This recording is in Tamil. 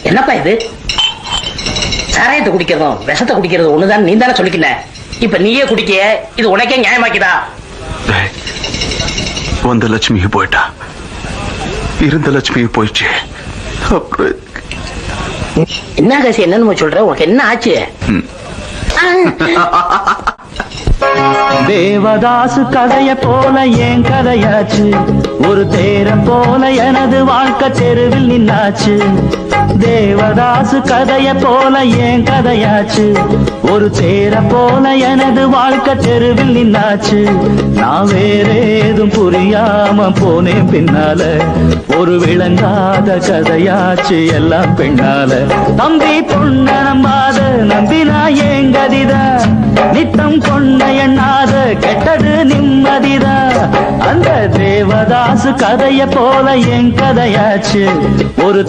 என்னப்பா இது? சாராயத்தை குடிக்கிறதும் விஷத்தை குடிக்கிறது ஒண்ணுதான் நீ தானே சொல்லிக்கின. இப்ப நீயே குடிக்க இது உனக்கே நியாயமாக்கிதா? வந்த லட்சுமி போயிட்டா, இருந்த லட்சுமி போயிடுச்சு. என்ன காசி என்னன்னு சொல்ற? உனக்கு என்ன ஆச்சு? தேவதாசு கதைய போல என் கதையாச்சு, ஒரு தேரம் போல எனது வாழ்க்கை தெருவில் நின்னாச்சு. தேவதாசு கதைய போல என் கதையாச்சு, ஒரு தேரம் போல எனது வாழ்க்கை தெருவில் நின்னாச்சு. நான் வேற ஏதும் புரியாம போனேன் பின்னால, ஒரு விளங்காத கதையாச்சு எல்லாம் பெண்ணால. தம்பி பொண்ண நம்பாத நம்பினா ஏன் கதிதான், நித்தம் கொண்ட எண்ணாத கெட்டது நிம்மதிதா. அந்த தேவதாசு கதைய போல என் கதையாச்சு, ஒரு